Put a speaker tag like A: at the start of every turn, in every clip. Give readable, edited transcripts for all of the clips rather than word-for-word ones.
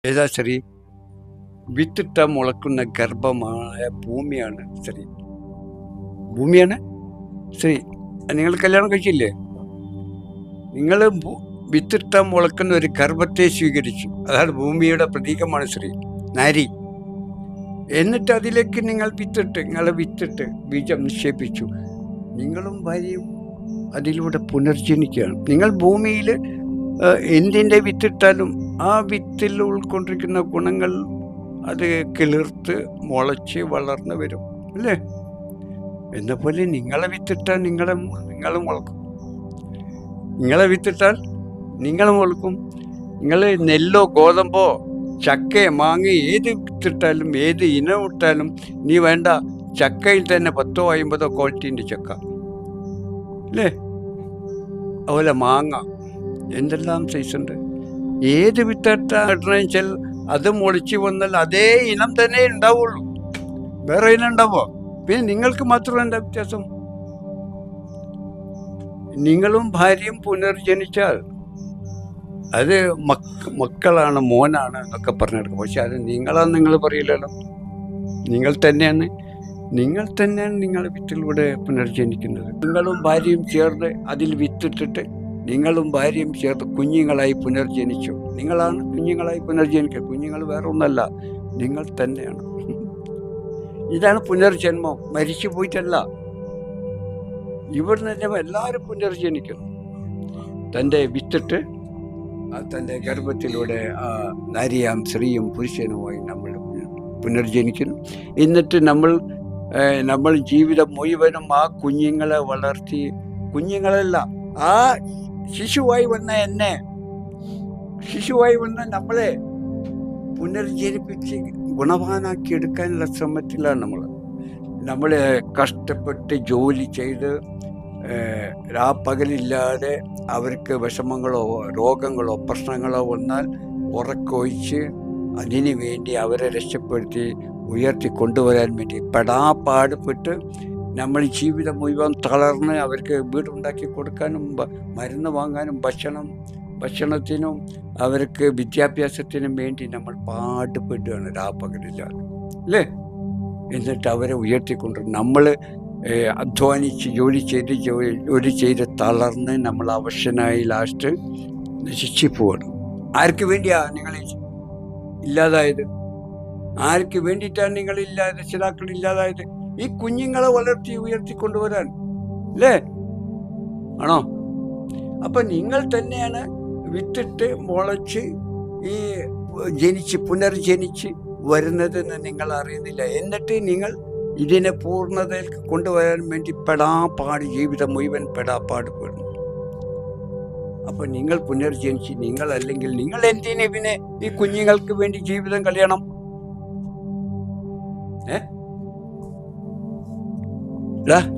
A: ഏതാ സ്ത്രീ? വിത്തിട്ട മുളക്കുന്ന ഗർഭമായ ഭൂമിയാണ് സ്ത്രീ. ഭൂമിയാണ് സ്ത്രീ. നിങ്ങൾ കല്യാണം കഴിച്ചില്ലേ? നിങ്ങൾ വിത്തിട്ട മുളക്കുന്ന ഒരു ഗർഭത്തെ സ്വീകരിച്ചു. അതാണ് ഭൂമിയുടെ പ്രതീകമാണ് സ്ത്രീ, നാരി. എന്നിട്ട് അതിലേക്ക് നിങ്ങളെ വിത്തിട്ട് ബീജം നിക്ഷേപിച്ചു. നിങ്ങളും ഭാര്യയും അതിലൂടെ പുനർജനിക്കുകയാണ്. നിങ്ങൾ ഭൂമിയിൽ എന്തിൻ്റെ വിത്തിട്ടാലും ആ വിത്തിൽ ഉൾക്കൊണ്ടിരിക്കുന്ന ഗുണങ്ങൾ അത് കിളിർത്ത് മുളച്ച് വളർന്ന് വരും, അല്ലേ? എന്നപോലെ നിങ്ങളെ വിത്തിട്ടാൽ നിങ്ങളും മുളക്കും. നിങ്ങളെ വിത്തിട്ടാൽ നിങ്ങളും മുളക്കും. നിങ്ങൾ നെല്ലോ ഗോതമ്പോ ചക്കയോ മാങ്ങ ഏത് വിത്തിട്ടാലും ഏത് ഇനം ഇട്ടാലും നീ വേണ്ട, ചക്കയിൽ തന്നെ 10 50 ക്വാളിറ്റീൻ്റെ ചക്ക, അല്ലേ? അതുപോലെ മാങ്ങ എന്തെല്ലാം സൈസുണ്ട്. ഏത് വിത്തിട്ടാണെന്ന് വെച്ചാൽ അത് മുളച്ച് വന്നാൽ അതേ ഇനം തന്നെ ഉണ്ടാവുള്ളൂ, വേറെ ഇനം ഉണ്ടാവോ? പിന്നെ നിങ്ങൾക്ക് മാത്രം എന്താ വ്യത്യാസം? നിങ്ങളും ഭാര്യയും പുനർജനിച്ചാൽ അത് മക്കളാണ്, മോനാണ് എന്നൊക്കെ പറഞ്ഞെടുക്കും. പക്ഷെ അത് നിങ്ങളാന്ന് നിങ്ങൾ പറയില്ലല്ലോ. നിങ്ങൾ തന്നെയാണ് നിങ്ങളുടെ വിത്തിലൂടെ പുനർജനിക്കുന്നത്. നിങ്ങളും ഭാര്യയും ചേർന്ന് അതിൽ വിത്തിട്ടിട്ട് നിങ്ങളും ഭാര്യയും ചേർത്ത് കുഞ്ഞുങ്ങളായി പുനർജനിച്ചു. നിങ്ങളാണ് കുഞ്ഞുങ്ങളായി പുനർജനിക്കുക. കുഞ്ഞുങ്ങൾ വേറെ ഒന്നല്ല, നിങ്ങൾ തന്നെയാണ്. ഇതാണ് പുനർജന്മം. മരിച്ചു പോയിട്ടല്ല. ഇവിടുന്ന് എല്ലാവരും പുനർജനിക്കുന്നു. തൻ്റെ വിത്തിട്ട് തൻ്റെ ഗർഭത്തിലൂടെ നാരിയാം സ്ത്രീയും പുരുഷനുമായി നമ്മൾ പുനർജനിക്കുന്നു. എന്നിട്ട് നമ്മൾ ജീവിതം മുഴുവനും ആ കുഞ്ഞുങ്ങളെ വളർത്തി, കുഞ്ഞുങ്ങളല്ല, ആ ശിശുവായി വന്ന നമ്മളെ പുനർജനിപ്പിച്ച് ഗുണവാനാക്കി എടുക്കാനുള്ള ശ്രമത്തിലാണ് നമ്മൾ കഷ്ടപ്പെട്ട് ജോലി ചെയ്ത് രാപ്പകലില്ലാതെ അവർക്ക് വിഷമങ്ങളോ രോഗങ്ങളോ പ്രശ്നങ്ങളോ വന്നാൽ ഉറക്കൊഴിച്ച് അതിനു വേണ്ടി അവരെ രക്ഷപ്പെടുത്തി ഉയർത്തി കൊണ്ടുവരാൻ വേണ്ടി പെടാപ്പാടുപെട്ട് നമ്മൾ ജീവിതം മുഴുവൻ തളർന്ന് അവർക്ക് വീടുണ്ടാക്കി കൊടുക്കാനും മരുന്ന് വാങ്ങാനും ഭക്ഷണത്തിനും അവർക്ക് വിദ്യാഭ്യാസത്തിനും വേണ്ടി നമ്മൾ പാടുപെടുകയാണ് രാപ്പകലില്ലാതെ, അല്ലേ? എന്നിട്ട് അവരെ ഉയർത്തിക്കൊണ്ട് നമ്മൾ അധ്വാനിച്ച് ജോലി ചെയ്ത് തളർന്ന് നമ്മൾ അവശനായി ലാസ്റ്റ് നശിച്ചു പോവാണ്. ആർക്ക് വേണ്ടിയാ നിങ്ങൾ ഇല്ലാതായത്? ആർക്ക് വേണ്ടിയിട്ടാണ് രക്ഷിതാക്കൾ ഇല്ലാതായത്? ഈ കുഞ്ഞുങ്ങളെ വളർത്തി ഉയർത്തിക്കൊണ്ടുവരാൻ, അല്ലേ? ആണോ? അപ്പൊ നിങ്ങൾ തന്നെയാണ് വിത്തിട്ട് മുളച്ച് ഈ പുനർജനിച്ച് വരുന്നതെന്ന് നിങ്ങൾ അറിയുന്നില്ല. എന്നിട്ട് നിങ്ങൾ ഇതിനെ പൂർണ്ണതയിൽ കൊണ്ടുവരാൻ വേണ്ടി ജീവിതം മുഴുവൻ പെടുന്നു. അപ്പൊ നിങ്ങൾ പുനർജനിച്ച് അല്ലെങ്കിൽ നിങ്ങൾ എന്തിനെ പിന്നെ ഈ കുഞ്ഞുങ്ങൾക്ക് വേണ്ടി ജീവിതം കളയണം?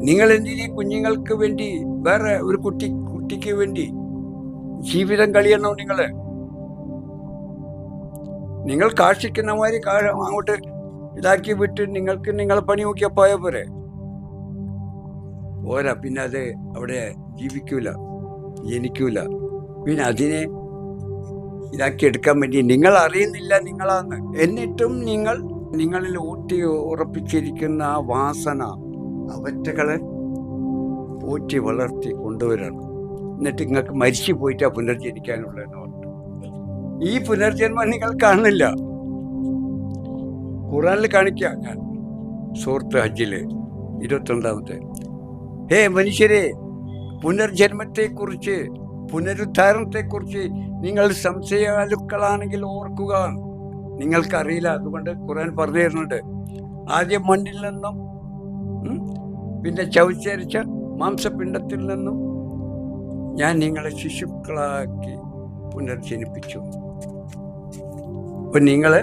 A: നിങ്ങൾ എന്തിനീ കുഞ്ഞുങ്ങൾക്ക് വേണ്ടി വേറെ ഒരു കുട്ടിക്ക് വേണ്ടി ജീവിതം കളയണം? നിങ്ങൾ കാക്ഷിക്കുന്ന മാതിരി അങ്ങോട്ട് ഇതാക്കി വിട്ട് നിങ്ങളെ പണി നോക്കിയാൽ പോയ പോരാ. പിന്നെ അത് അവിടെ ജീവിക്കൂല, ജനിക്കൂല. പിന്നെ അതിനെ ഇതാക്കി എടുക്കാൻ വേണ്ടി നിങ്ങൾ അറിയുന്നില്ല നിങ്ങളാന്ന്. എന്നിട്ടും നിങ്ങളിൽ ഊട്ടി ഉറപ്പിച്ചിരിക്കുന്ന ആ വാസന അവറ്റകളെ ഊറ്റി വളർത്തി കൊണ്ടുവരണം. എന്നിട്ട് നിങ്ങൾക്ക് മരിച്ചു പോയിട്ടാ പുനർജനിക്കാനുള്ളതെന്ന് പറഞ്ഞു. ഈ പുനർജന്മം നിങ്ങൾ കാണുന്നില്ല. ഖുറാനിൽ കാണിക്കാം ഞാൻ, സൂറത്ത് ഹജ്ജില് 22-ാമത്തെ. ഹേ മനുഷ്യരെ, പുനർജന്മത്തെക്കുറിച്ച് പുനരുദ്ധാരണത്തെക്കുറിച്ച് നിങ്ങൾ സംശയാലുക്കളാണെങ്കിൽ ഓർക്കുക. നിങ്ങൾക്കറിയില്ല, അതുകൊണ്ട് ഖുറാൻ പറഞ്ഞു തരുന്നുണ്ട്. ആദ്യം മണ്ണിൽ നിന്നും പിന്നെ ചവച്ചരിച്ച മാംസപിണ്ഡത്തിൽ നിന്നും ഞാൻ നിങ്ങളെ ശിശുക്കളാക്കി പുനർജനിപ്പിച്ചു. അപ്പം നിങ്ങളെ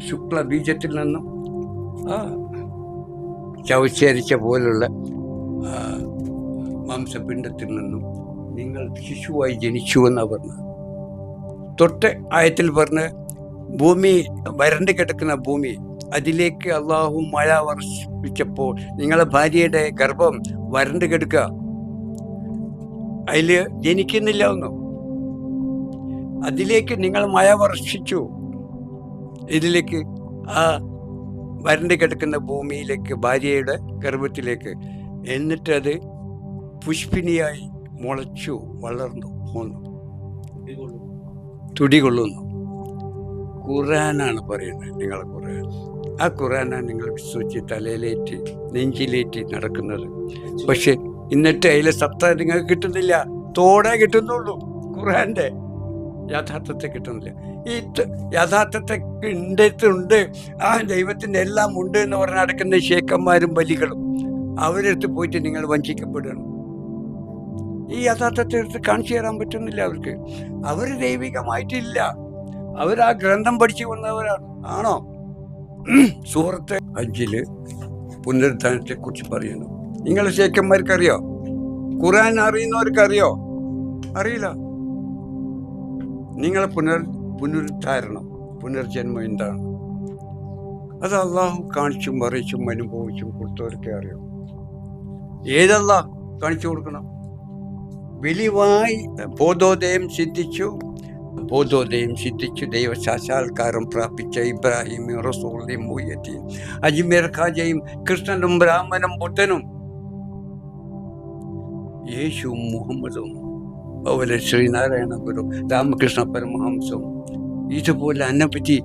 A: ശുക്ല ബീജത്തിൽ നിന്നും ചവച്ചരിച്ച പോലുള്ള മാംസപിണ്ഡത്തിൽ നിന്നും നിങ്ങൾ ശിശുവായി ജനിച്ചു എന്നാണ് പറഞ്ഞത്. തൊട്ട് ആയത്തിൽ പറഞ്ഞ് ഭൂമി വരണ്ട് കിടക്കുന്ന ഭൂമി, അതിലേക്ക് അള്ളാഹു മഴ വർഷിപ്പിച്ചപ്പോൾ നിങ്ങളെ ഭാര്യയുടെ ഗർഭം വരണ്ട് കിടക്കുക, അതിൽ ജനിക്കുന്നില്ല ഒന്നും. അതിലേക്ക് നിങ്ങൾ മഴ വർഷിച്ചു. ഇതിലേക്ക് ആ വരണ്ട് കിടക്കുന്ന ഭൂമിയിലേക്ക്, ഭാര്യയുടെ ഗർഭത്തിലേക്ക്. എന്നിട്ടത് പുഷ്പിനിയായി മുളച്ചു വളർന്നു പോന്നു, തുടികൊള്ളുന്നു. ഖുർആനാണ് പറയുന്നത്, നിങ്ങളെ ഖുർആൻ. ആ ഖുർആനാണ് നിങ്ങൾ വിശ്വസിച്ച് തലയിലേറ്റ് നെഞ്ചിലേറ്റ് നടക്കുന്നത്. പക്ഷെ എന്നിട്ട് അതിലെ സത്ത നിങ്ങൾക്ക് കിട്ടുന്നില്ല, തോടെ കിട്ടുന്നുള്ളൂ. ഖുർആൻ്റെ യാഥാർത്ഥ്യത്തെ കിട്ടുന്നില്ല. ഈ യാഥാർത്ഥ്യത്തെ ഉണ്ട്, ആ ദൈവത്തിൻ്റെ എല്ലാം ഉണ്ട് എന്ന് പറഞ്ഞ് നടക്കുന്ന ശേഖന്മാരും ബലികളും അവരെടുത്ത് പോയിട്ട് നിങ്ങൾ വഞ്ചിക്കപ്പെടുകയാണ്. ഈ യാഥാർത്ഥ്യത്തെ എടുത്ത് കാണിച്ചു തരാൻ പറ്റുന്നില്ല അവർക്ക്. അവർ ദൈവികമായിട്ടില്ല, അവരാ ഗ്രന്ഥം പഠിച്ചു വന്നവരാണ്. ആണോ? സൂറത്ത് 5 പുനരുത്ഥാനത്തെ കുറിച്ച് പറയുന്നു. നിങ്ങളെ ശേഖന്മാർക്കറിയോ? ഖുർആൻ അറിയുന്നവർക്കറിയോ? അറിയില്ല. നിങ്ങളെ പുനരുദ്ധാരണം, പുനർജന്മം എന്താണ്? അത് അള്ളാഹു കാണിച്ചും അറിയിച്ചും അനുഭവിച്ചും കൊടുത്തവർക്കേ അറിയാം. ഏതല്ലാഹ് കാണിച്ചു കൊടുക്കണം? വെളിവായി ബോധോദയം സിദ്ധിച്ചു ദൈവസാക്ഷാത്കാരം പ്രാപിച്ച ഇബ്രാഹിം, റസൂലും, മുഹ്യദ്ദീൻ, അജ്മീർ ഖാജയും, കൃഷ്ണനും ബ്രാഹ്മണനും, ബുദ്ധനും, യേശുവും മുഹമ്മദും, അതുപോലെ ശ്രീനാരായണ ഗുരു, രാമകൃഷ്ണ പരമഹംസവും, ഇതുപോലെ അനവധി